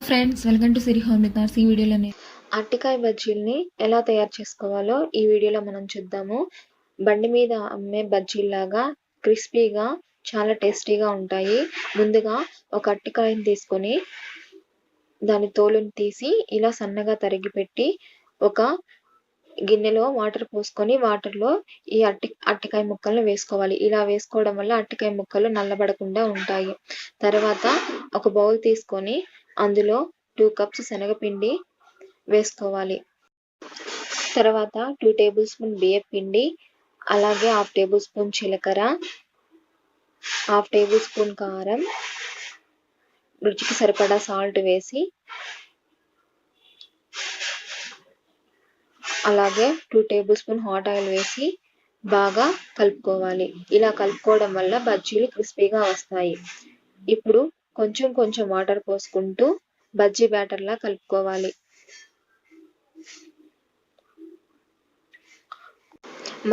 Friends, welcome to Siri home with ఈ వీడియోలోనే అరటికాయ బజ్జీల్ని ఎలా తయారు చేసుకోవాలో ఈ వీడియోలో మనం చూద్దాము. బండి మీద అమ్మే బజ్జీల్లాగా క్రిస్పీగా చాలా టేస్టీగా ఉంటాయి. ముందుగా ఒక అరటికాయని తీసుకొని దాని తోలుని తీసి ఇలా సన్నగా తరిగి పెట్టి ఒక గిన్నెలో వాటర్ పోసుకొని వాటర్లో ఈ అరటికాయ ముక్కలను వేసుకోవాలి. ఇలా వేసుకోవడం వల్ల అరటికాయ ముక్కలు నల్లబడకుండా ఉంటాయి. తర్వాత ఒక బౌల్ తీసుకొని అందులో 2 కప్స్ శనగపిండి వేసుకోవాలి. తర్వాత 2 టేబుల్ స్పూన్ బియ్యం పిండి, అలాగే 1/2 టేబుల్ స్పూన్ జీలకర్ర, 1/2 టేబుల్ స్పూన్ కారం, రుచికి సరిపడా సాల్ట్ వేసి అలాగే 2 టేబుల్ స్పూన్ హాట్ ఆయిల్ వేసి బాగా కలుపుకోవాలి. ఇలా కలుపుకోవడం వల్ల బజ్జీలు క్రిస్పీగా వస్తాయి. ఇప్పుడు కొంచెం కొంచెం వాటర్ పోసుకుంటూ బజ్జీ బ్యాటర్లా కలుపుకోవాలి.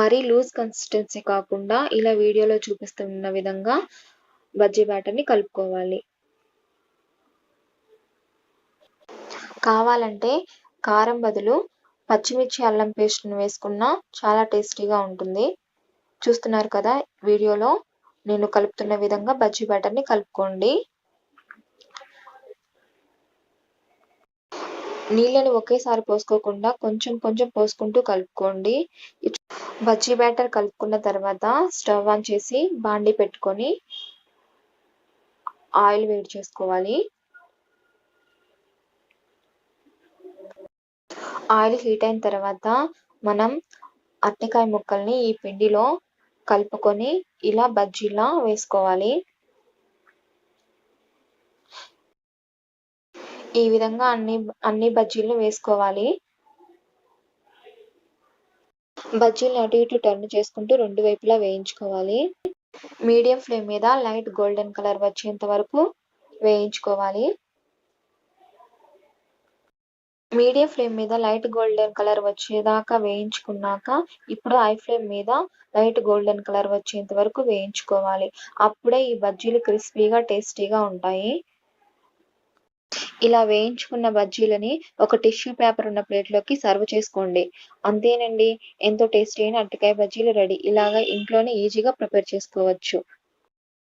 మరీ లూజ్ కన్సిస్టెన్సీ కాకుండా ఇలా వీడియోలో చూపిస్తున్న విధంగా బజ్జీ బ్యాటర్ని కలుపుకోవాలి. కావాలంటే కారం బదులు పచ్చిమిర్చి అల్లం పేస్ట్ని వేసుకున్నా చాలా టేస్టీగా ఉంటుంది. చూస్తున్నారు కదా, వీడియోలో నేను కలుపుతున్న విధంగా బజ్జీ బ్యాటర్ని కలుపుకోండి. నీళ్ళని ఒకేసారి పోసుకోకుండా కొంచెం కొంచెం పోసుకుంటూ కలుపుకోండి. బజ్జీ బ్యాటర్ కలుపుకున్న తర్వాత స్టవ్ ఆన్ చేసి బాండీ పెట్టుకొని ఆయిల్ వేడి చేసుకోవాలి. ఆయిల్ హీట్ అయిన తర్వాత మనం అరటికాయ ముక్కల్ని ఈ పిండిలో కలుపుకొని ఇలా బజ్జీలా వేసుకోవాలి. ఈ విధంగా అన్ని బజ్జీలను వేసుకోవాలి. బజ్జీలను అటు ఇటు టర్న్ చేసుకుంటూ 2 వైపులా వేయించుకోవాలి. మీడియం ఫ్లేమ్ మీద లైట్ గోల్డెన్ కలర్ వచ్చేంత వరకు వేయించుకోవాలి. మీడియం ఫ్లేమ్ మీద లైట్ గోల్డెన్ కలర్ వచ్చేదాకా వేయించుకున్నాక ఇప్పుడు హై ఫ్లేమ్ మీద లైట్ గోల్డెన్ కలర్ వచ్చేంత వరకు వేయించుకోవాలి. అప్పుడే ఈ బజ్జీలు క్రిస్పీగా టేస్టీగా ఉంటాయి. ఇలా వేయించుకున్న బజ్జీలని ఒక టిష్యూ పేపర్ ఉన్న ప్లేట్లోకి సర్వ్ చేసుకోండి. అంతేనండి, ఎంతో టేస్టీ అయిన అరటికాయ బజ్జీలు రెడీ. ఇలాగా ఇంట్లోనే ఈజీగా ప్రిపేర్ చేసుకోవచ్చు.